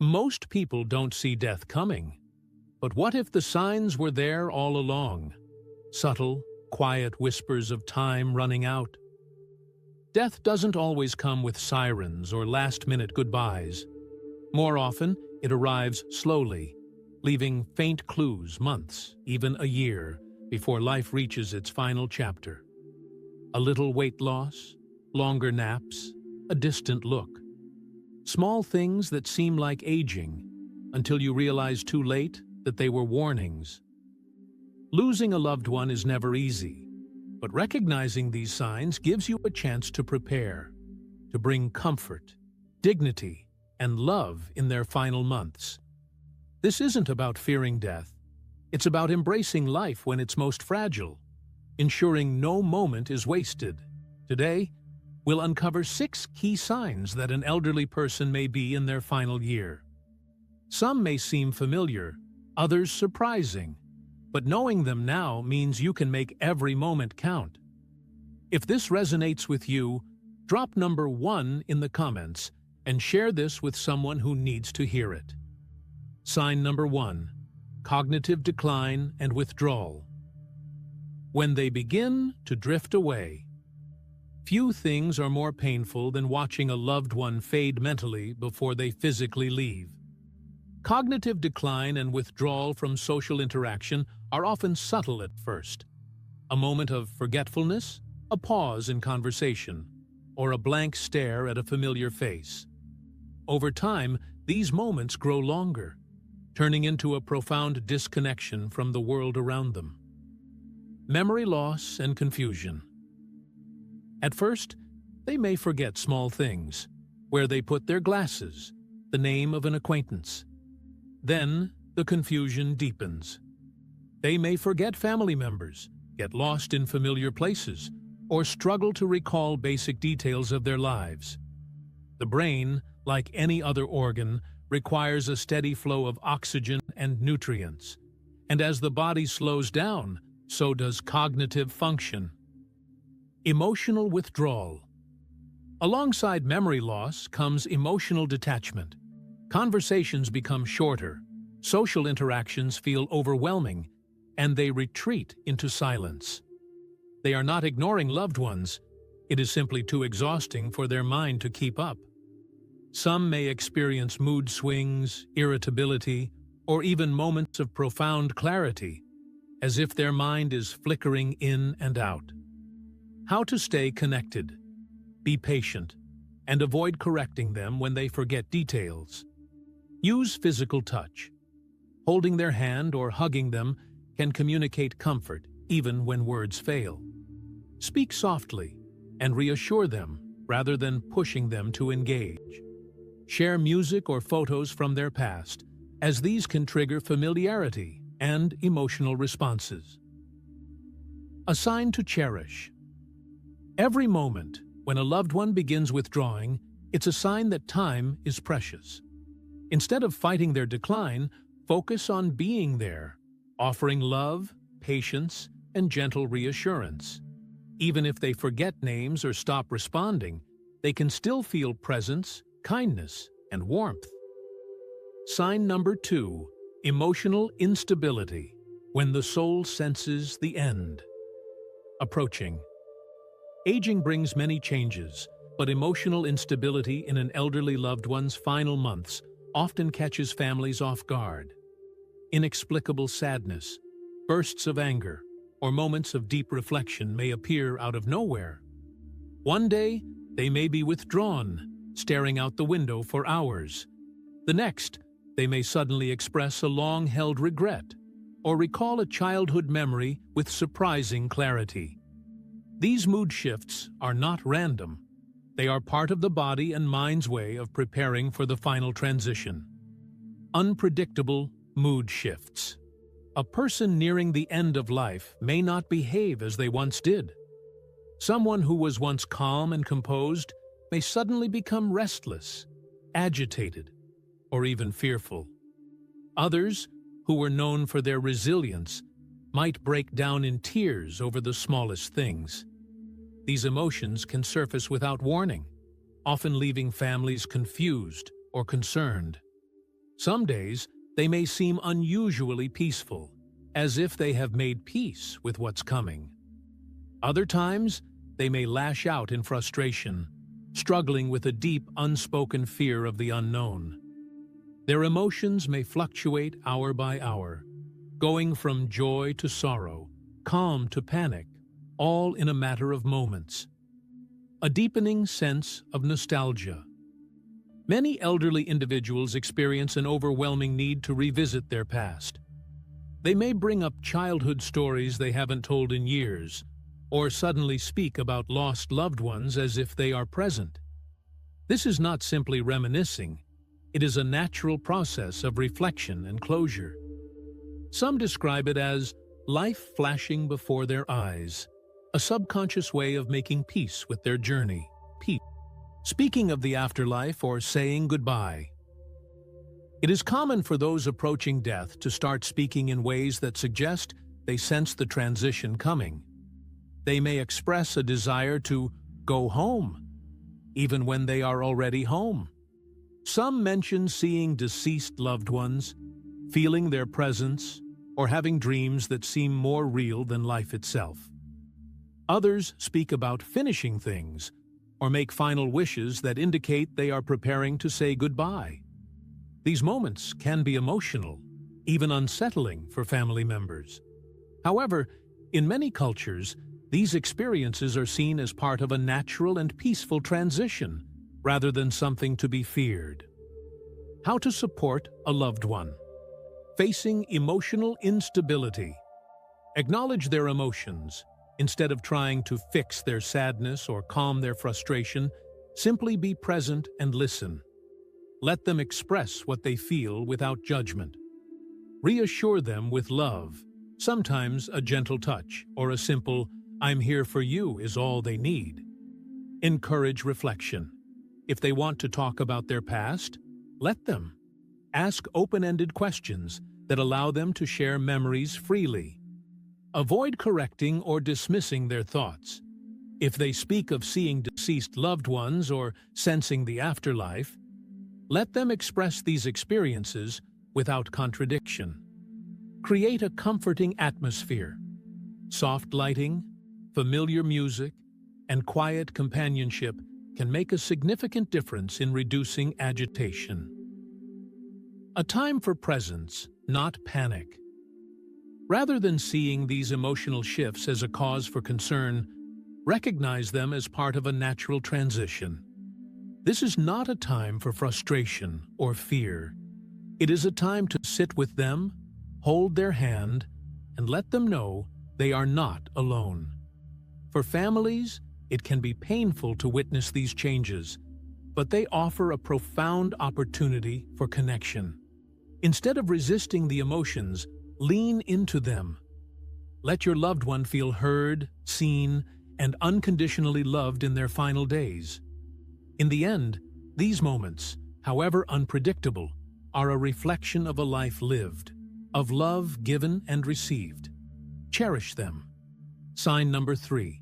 Most people don't see death coming. But what if the signs were there all along? Subtle, quiet whispers of time running out. Death doesn't always come with sirens or last-minute goodbyes. More often, it arrives slowly, leaving faint clues months, even a year, before life reaches its final chapter. A little weight loss, longer naps, a distant look. Small things that seem like aging, until you realize too late that they were warnings. Losing a loved one is never easy, but recognizing these signs gives you a chance to prepare, to bring comfort, dignity, and love in their final months. This isn't about fearing death. It's about embracing life when it's most fragile, ensuring no moment is wasted. Today, we'll uncover 6 key signs that an elderly person may be in their final year. Some may seem familiar, others surprising, but knowing them now means you can make every moment count. If this resonates with you, drop number 1 in the comments and share this with someone who needs to hear it. Sign number 1: cognitive decline and withdrawal. When they begin to drift away. Few things are more painful than watching a loved one fade mentally before they physically leave. Cognitive decline and withdrawal from social interaction are often subtle at first. A moment of forgetfulness, a pause in conversation, or a blank stare at a familiar face. Over time, these moments grow longer, turning into a profound disconnection from the world around them. Memory loss and confusion. At first, they may forget small things, where they put their glasses, the name of an acquaintance. Then, the confusion deepens. They may forget family members, get lost in familiar places, or struggle to recall basic details of their lives. The brain, like any other organ, requires a steady flow of oxygen and nutrients. And as the body slows down, so does cognitive function. Emotional withdrawal. Alongside memory loss comes emotional detachment. Conversations become shorter, social interactions feel overwhelming, and they retreat into silence. They are not ignoring loved ones, it is simply too exhausting for their mind to keep up. Some may experience mood swings, irritability, or even moments of profound clarity, as if their mind is flickering in and out. How to stay connected. Be patient, and avoid correcting them when they forget details. Use physical touch. Holding their hand or hugging them can communicate comfort, even when words fail. Speak softly and reassure them rather than pushing them to engage. Share music or photos from their past, as these can trigger familiarity and emotional responses. A sign to cherish. Every moment, when a loved one begins withdrawing, it's a sign that time is precious. Instead of fighting their decline, focus on being there, offering love, patience, and gentle reassurance. Even if they forget names or stop responding, they can still feel presence, kindness, and warmth. Sign number 2: emotional instability, when the soul senses the end. Approaching. Aging brings many changes, but emotional instability in an elderly loved one's final months often catches families off guard. Inexplicable sadness, bursts of anger, or moments of deep reflection may appear out of nowhere. One day, they may be withdrawn, staring out the window for hours. The next, they may suddenly express a long-held regret or recall a childhood memory with surprising clarity. These mood shifts are not random. They are part of the body and mind's way of preparing for the final transition. Unpredictable mood shifts. A person nearing the end of life may not behave as they once did. Someone who was once calm and composed may suddenly become restless, agitated, or even fearful. Others, who were known for their resilience, might break down in tears over the smallest things. These emotions can surface without warning, often leaving families confused or concerned. Some days, they may seem unusually peaceful, as if they have made peace with what's coming. Other times, they may lash out in frustration, struggling with a deep, unspoken fear of the unknown. Their emotions may fluctuate hour by hour, going from joy to sorrow, calm to panic, all in a matter of moments. A deepening sense of nostalgia. Many elderly individuals experience an overwhelming need to revisit their past. They may bring up childhood stories they haven't told in years, or suddenly speak about lost loved ones as if they are present. This is not simply reminiscing, it is a natural process of reflection and closure. Some describe it as life flashing before their eyes, a subconscious way of making peace with their journey. Peace. Speaking of the afterlife or saying goodbye. It is common for those approaching death to start speaking in ways that suggest they sense the transition coming. They may express a desire to go home, even when they are already home. Some mention seeing deceased loved ones, feeling their presence, or having dreams that seem more real than life itself. Others speak about finishing things, or make final wishes that indicate they are preparing to say goodbye. These moments can be emotional, even unsettling for family members. However, in many cultures, these experiences are seen as part of a natural and peaceful transition, rather than something to be feared. How to support a loved one. Facing emotional instability. Acknowledge their emotions. Instead of trying to fix their sadness or calm their frustration, simply be present and listen. Let them express what they feel without judgment. Reassure them with love. Sometimes a gentle touch or a simple, "I'm here for you" is all they need. Encourage reflection. If they want to talk about their past, let them. Ask open-ended questions that allow them to share memories freely. Avoid correcting or dismissing their thoughts. If they speak of seeing deceased loved ones or sensing the afterlife, let them express these experiences without contradiction. Create a comforting atmosphere. Soft lighting, familiar music, and quiet companionship can make a significant difference in reducing agitation. A time for presence, not panic. Rather than seeing these emotional shifts as a cause for concern, recognize them as part of a natural transition. This is not a time for frustration or fear. It is a time to sit with them, hold their hand, and let them know they are not alone. For families, it can be painful to witness these changes, but they offer a profound opportunity for connection. Instead of resisting the emotions, lean into them. Let your loved one feel heard, seen, and unconditionally loved in their final days. In the end, these moments, however unpredictable, are a reflection of a life lived, of love given and received. Cherish them. Sign number 3.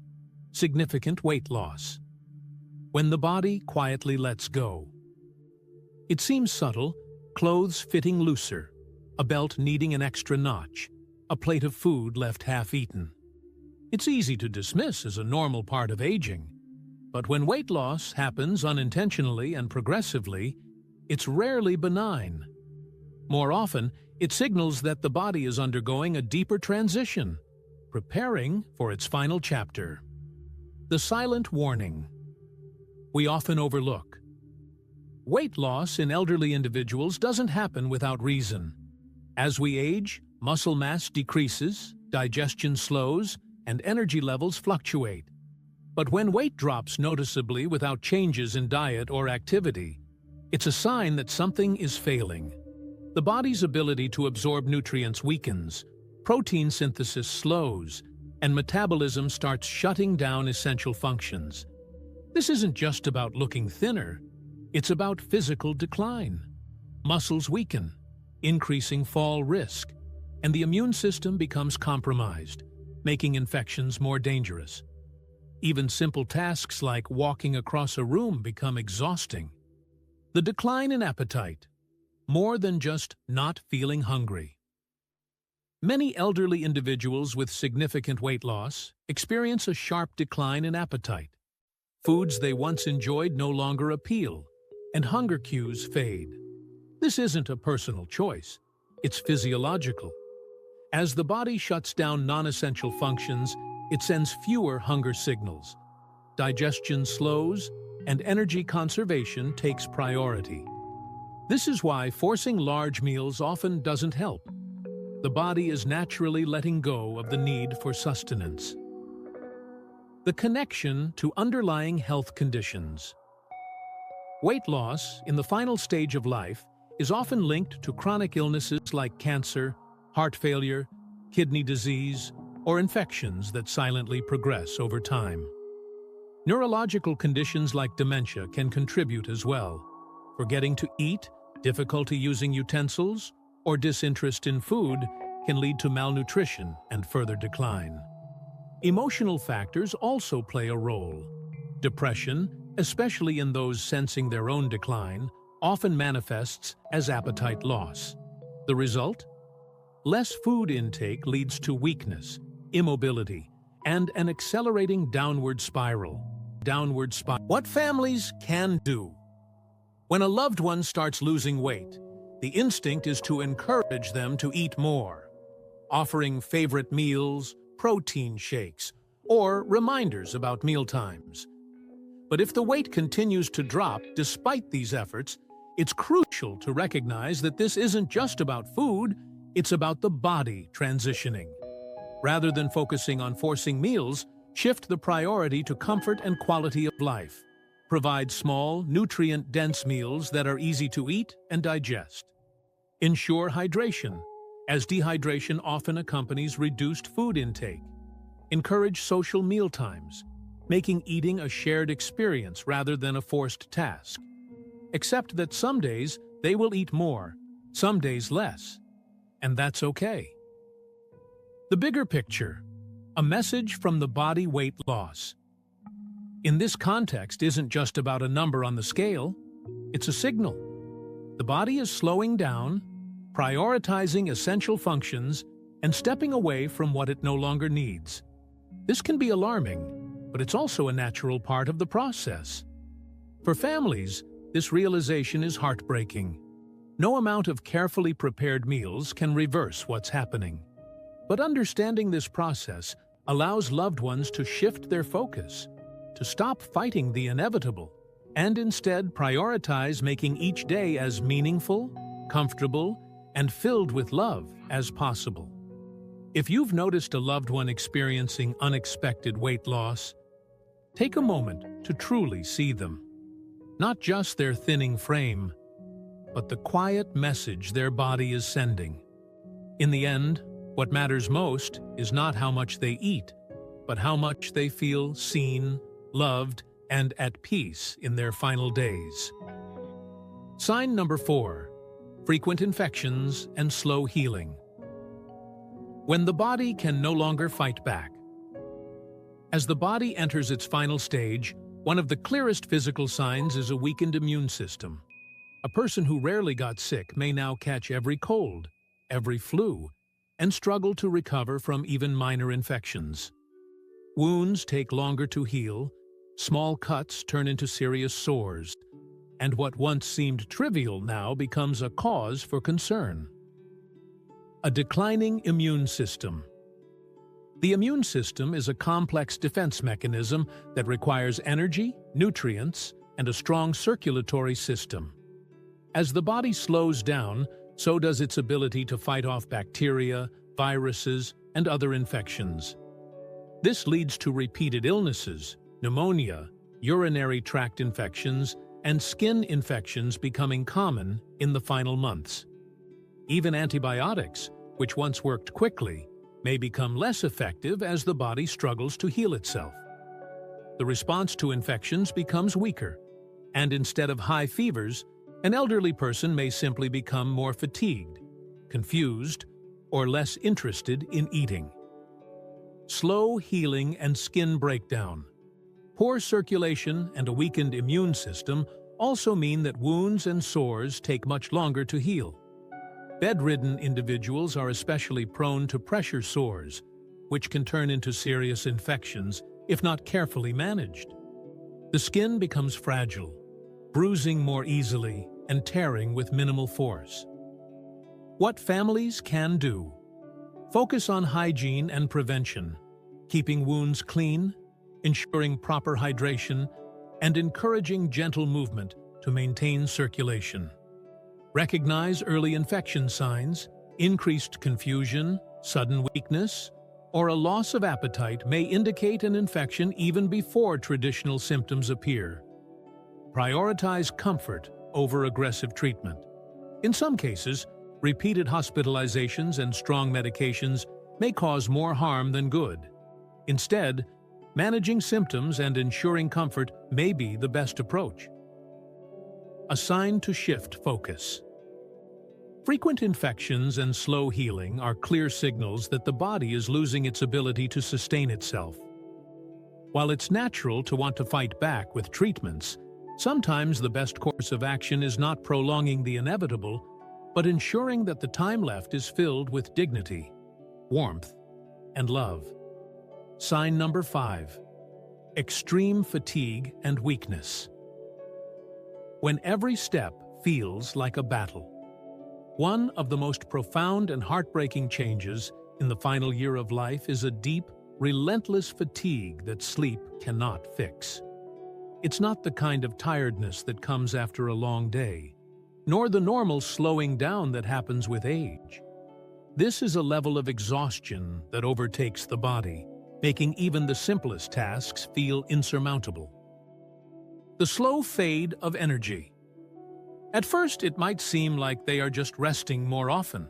Significant weight loss. When the body quietly lets go. It seems subtle, clothes fitting looser, a belt needing an extra notch, a plate of food left half-eaten. It's easy to dismiss as a normal part of aging, but when weight loss happens unintentionally and progressively, it's rarely benign. More often, it signals that the body is undergoing a deeper transition, preparing for its final chapter. The silent warning. We often overlook. Weight loss in elderly individuals doesn't happen without reason. As we age, muscle mass decreases, digestion slows, and energy levels fluctuate. But when weight drops noticeably without changes in diet or activity, it's a sign that something is failing. The body's ability to absorb nutrients weakens, protein synthesis slows, and metabolism starts shutting down essential functions. This isn't just about looking thinner, it's about physical decline. Muscles weaken, increasing fall risk, and the immune system becomes compromised, making infections more dangerous. Even simple tasks like walking across a room become exhausting. The decline in appetite. more than just not feeling hungry. Many elderly individuals with significant weight loss experience a sharp decline in appetite. Foods they once enjoyed no longer appeal, and hunger cues fade. This isn't a personal choice, it's physiological. As the body shuts down non-essential functions, it sends fewer hunger signals. Digestion slows, and energy conservation takes priority. This is why forcing large meals often doesn't help. The body is naturally letting go of the need for sustenance. The connection to underlying health conditions. Weight loss in the final stage of life is often linked to chronic illnesses like cancer, heart failure, kidney disease, or infections that silently progress over time. Neurological conditions like dementia can contribute as well. Forgetting to eat, difficulty using utensils, or disinterest in food can lead to malnutrition and further decline. Emotional factors also play a role. Depression, especially in those sensing their own decline, often manifests as appetite loss. The result? Less food intake leads to weakness, immobility, and an accelerating downward spiral. What families can do. When a loved one starts losing weight, the instinct is to encourage them to eat more, offering favorite meals, protein shakes, or reminders about mealtimes. But if the weight continues to drop despite these efforts, it's crucial to recognize that this isn't just about food, it's about the body transitioning. Rather than focusing on forcing meals, shift the priority to comfort and quality of life. Provide small, nutrient-dense meals that are easy to eat and digest. Ensure hydration, as dehydration often accompanies reduced food intake. Encourage social mealtimes, making eating a shared experience rather than a forced task. Accept that some days they will eat more, some days less, and that's okay. The bigger picture, a message from the body weight loss. In this context isn't just about a number on the scale, it's a signal. The body is slowing down, prioritizing essential functions, and stepping away from what it no longer needs. This can be alarming, but it's also a natural part of the process. For families, this realization is heartbreaking. No amount of carefully prepared meals can reverse what's happening. But understanding this process allows loved ones to shift their focus, to stop fighting the inevitable, and instead prioritize making each day as meaningful, comfortable, and filled with love as possible. If you've noticed a loved one experiencing unexpected weight loss, take a moment to truly see them. Not just their thinning frame, but the quiet message their body is sending. In the end, what matters most is not how much they eat, but how much they feel seen, loved, and at peace in their final days. Sign number 4, frequent infections and slow healing. When the body can no longer fight back. As the body enters its final stage, one of the clearest physical signs is a weakened immune system. A person who rarely got sick may now catch every cold, every flu, and struggle to recover from even minor infections. Wounds take longer to heal, small cuts turn into serious sores, and what once seemed trivial now becomes a cause for concern. A declining immune system. The immune system is a complex defense mechanism that requires energy, nutrients, and a strong circulatory system. As the body slows down, so does its ability to fight off bacteria, viruses, and other infections. This leads to repeated illnesses, pneumonia, urinary tract infections, and skin infections becoming common in the final months. Even antibiotics, which once worked quickly, may become less effective as the body struggles to heal itself. The response to infections becomes weaker, and instead of high fevers, an elderly person may simply become more fatigued, confused, or less interested in eating. Slow healing and skin breakdown. Poor circulation and a weakened immune system also mean that wounds and sores take much longer to heal. Bedridden individuals are especially prone to pressure sores, which can turn into serious infections if not carefully managed. The skin becomes fragile, bruising more easily and tearing with minimal force. What families can do: focus on hygiene and prevention, keeping wounds clean, ensuring proper hydration, and encouraging gentle movement to maintain circulation. Recognize early infection signs. Increased confusion, sudden weakness, or a loss of appetite may indicate an infection even before traditional symptoms appear. Prioritize comfort over aggressive treatment. In some cases, repeated hospitalizations and strong medications may cause more harm than good. Instead, managing symptoms and ensuring comfort may be the best approach. A sign to shift focus. Frequent infections and slow healing are clear signals that the body is losing its ability to sustain itself. While it's natural to want to fight back with treatments, sometimes the best course of action is not prolonging the inevitable, but ensuring that the time left is filled with dignity, warmth, and love. Sign number 5. Extreme fatigue and weakness. When every step feels like a battle. One of the most profound and heartbreaking changes in the final year of life is a deep, relentless fatigue that sleep cannot fix. It's not the kind of tiredness that comes after a long day, nor the normal slowing down that happens with age. This is a level of exhaustion that overtakes the body, making even the simplest tasks feel insurmountable. The slow fade of energy. At first, it might seem like they are just resting more often,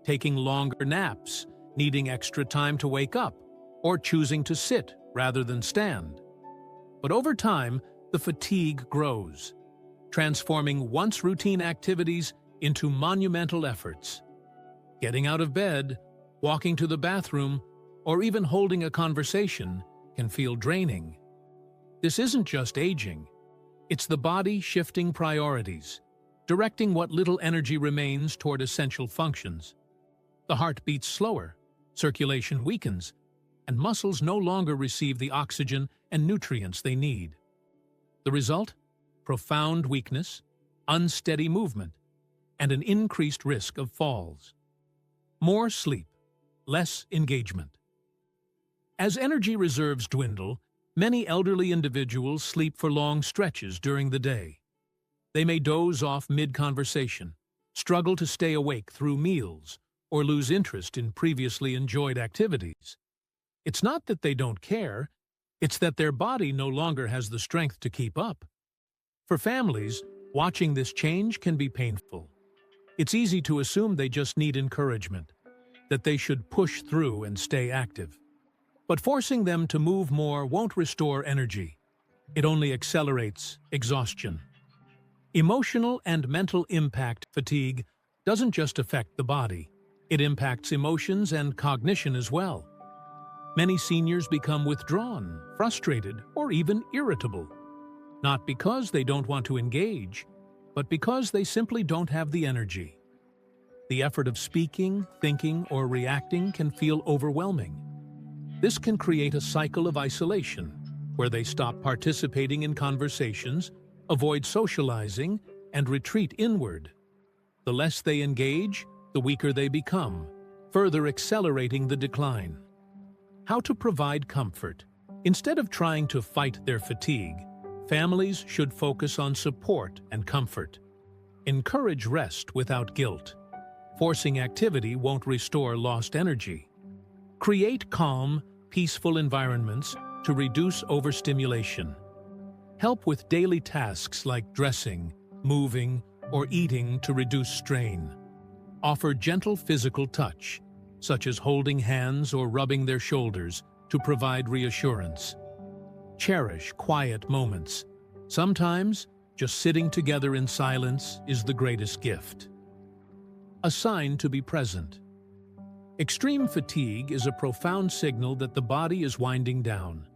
taking longer naps, needing extra time to wake up, or choosing to sit rather than stand. But over time, the fatigue grows, transforming once routine activities into monumental efforts. Getting out of bed, walking to the bathroom, or even holding a conversation can feel draining. This isn't just aging. It's the body shifting priorities, directing what little energy remains toward essential functions. The heart beats slower, circulation weakens, and muscles no longer receive the oxygen and nutrients they need. The result? Profound weakness, unsteady movement, and an increased risk of falls. More sleep, less engagement. As energy reserves dwindle, many elderly individuals sleep for long stretches during the day. They may doze off mid-conversation, struggle to stay awake through meals, or lose interest in previously enjoyed activities. It's not that they don't care, it's that their body no longer has the strength to keep up. For families, watching this change can be painful. It's easy to assume they just need encouragement, that they should push through and stay active. But forcing them to move more won't restore energy. It only accelerates exhaustion. Emotional and mental impact fatigue doesn't just affect the body. It impacts emotions and cognition as well. Many seniors become withdrawn, frustrated, or even irritable. Not because they don't want to engage, but because they simply don't have the energy. The effort of speaking, thinking, or reacting can feel overwhelming. This can create a cycle of isolation, where they stop participating in conversations, avoid socializing, and retreat inward. The less they engage, the weaker they become, further accelerating the decline. How to provide comfort. Instead of trying to fight their fatigue, families should focus on support and comfort. Encourage rest without guilt. Forcing activity won't restore lost energy. Create calm, peaceful environments to reduce overstimulation. Help with daily tasks like dressing, moving, or eating to reduce strain. Offer gentle physical touch, such as holding hands or rubbing their shoulders, to provide reassurance. Cherish quiet moments. Sometimes, just sitting together in silence is the greatest gift. A sign to be present. Extreme fatigue is a profound signal that the body is winding down.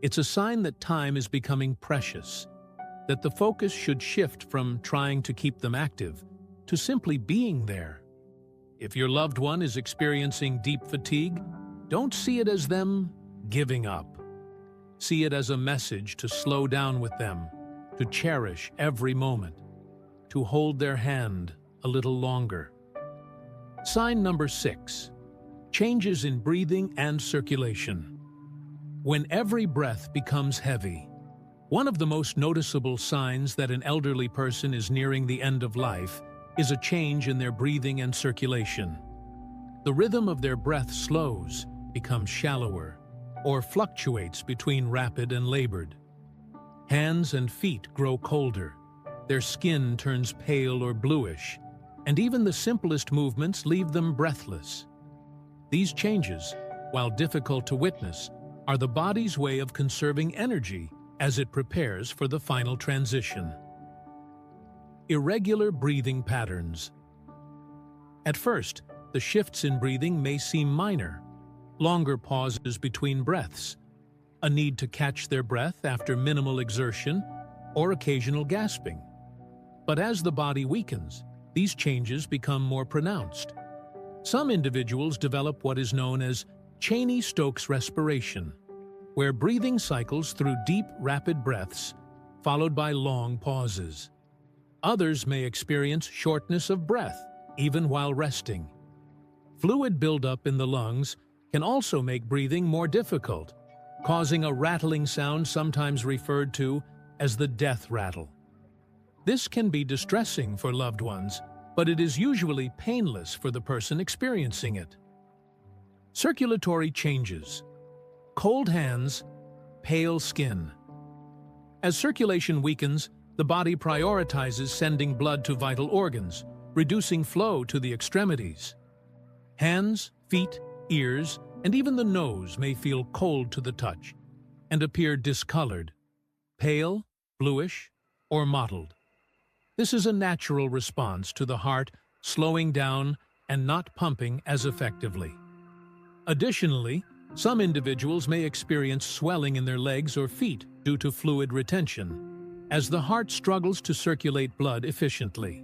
It's a sign that time is becoming precious. that the focus should shift from trying to keep them active to simply being there. If your loved one is experiencing deep fatigue, don't see it as them giving up. See it as a message to slow down with them, to cherish every moment, to hold their hand a little longer. Sign number 6. Changes in breathing and circulation. When every breath becomes heavy, one of the most noticeable signs that an elderly person is nearing the end of life is a change in their breathing and circulation. The rhythm of their breath slows, becomes shallower, or fluctuates between rapid and labored. Hands and feet grow colder, their skin turns pale or bluish, and even the simplest movements leave them breathless. These changes, while difficult to witness, are the body's way of conserving energy as it prepares for the final transition. Irregular breathing patterns. At first, the shifts in breathing may seem minor. Longer pauses between breaths, a need to catch their breath after minimal exertion, or occasional gasping. But as the body weakens, these changes become more pronounced. Some individuals develop what is known as Cheney-Stokes respiration, where breathing cycles through deep, rapid breaths, followed by long pauses. Others may experience shortness of breath, even while resting. Fluid buildup in the lungs can also make breathing more difficult, causing a rattling sound sometimes referred to as the death rattle. This can be distressing for loved ones, but it is usually painless for the person experiencing it. Circulatory changes. Cold hands, pale skin. As circulation weakens, the body prioritizes sending blood to vital organs, reducing flow to the extremities. Hands, feet, ears, and even the nose may feel cold to the touch and appear discolored, pale, bluish, or mottled. This is a natural response to the heart slowing down and not pumping as effectively. Additionally, some individuals may experience swelling in their legs or feet due to fluid retention, as the heart struggles to circulate blood efficiently.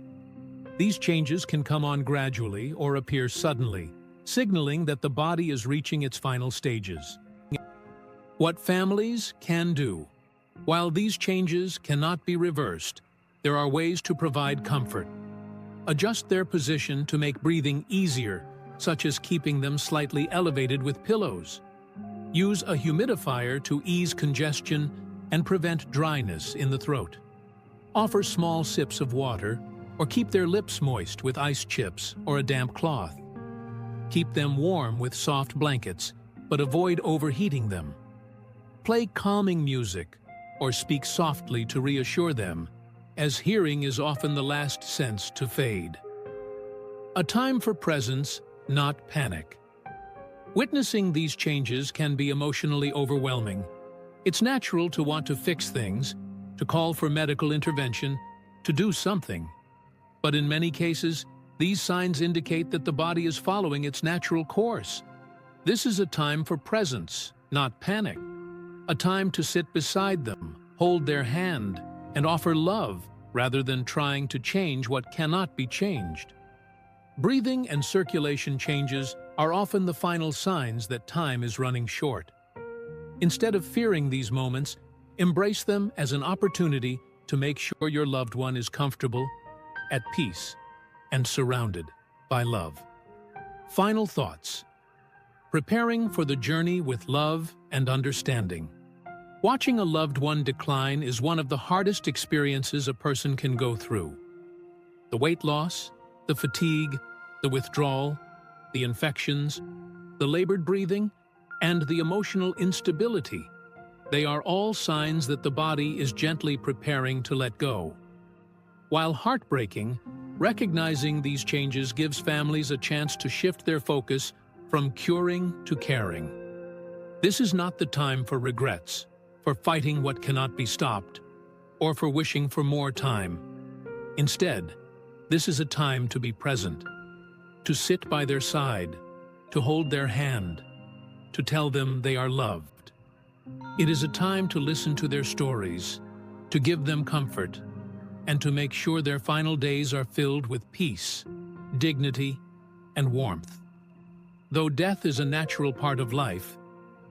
These changes can come on gradually or appear suddenly, signaling that the body is reaching its final stages. What families can do. While these changes cannot be reversed, there are ways to provide comfort. Adjust their position to make breathing easier, such as keeping them slightly elevated with pillows. Use a humidifier to ease congestion and prevent dryness in the throat. Offer small sips of water or keep their lips moist with ice chips or a damp cloth. Keep them warm with soft blankets, but avoid overheating them. Play calming music or speak softly to reassure them, as hearing is often the last sense to fade. A time for presence, not panic. Witnessing these changes can be emotionally overwhelming. It's natural to want to fix things, to call for medical intervention, to do something. But in many cases, these signs indicate that the body is following its natural course. This is a time for presence, not panic. A time to sit beside them, hold their hand, and offer love rather than trying to change what cannot be changed. Breathing and circulation changes are often the final signs that time is running short. Instead of fearing these moments, embrace them as an opportunity to make sure your loved one is comfortable, at peace, and surrounded by love. Final thoughts. Preparing for the journey with love and understanding. Watching a loved one decline is one of the hardest experiences a person can go through. The weight loss, the fatigue, the withdrawal, the infections, the labored breathing, and the emotional instability. They are all signs that the body is gently preparing to let go. While heartbreaking, recognizing these changes gives families a chance to shift their focus from curing to caring. This is not the time for regrets, for fighting what cannot be stopped, or for wishing for more time. Instead, this is a time to be present, to sit by their side, to hold their hand, to tell them they are loved. It is a time to listen to their stories, to give them comfort, and to make sure their final days are filled with peace, dignity, and warmth. Though death is a natural part of life,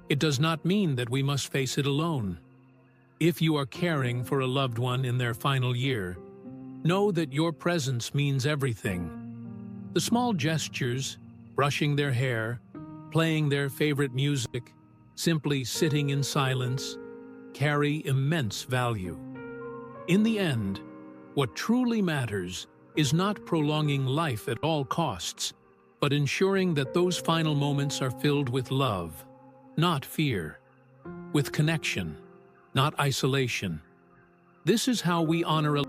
it does not mean that we must face it alone. If you are caring for a loved one in their final year, know that your presence means everything. The small gestures, brushing their hair, playing their favorite music, simply sitting in silence, carry immense value. In the end, what truly matters is not prolonging life at all costs, but ensuring that those final moments are filled with love, not fear, with connection, not isolation. This is how we honor a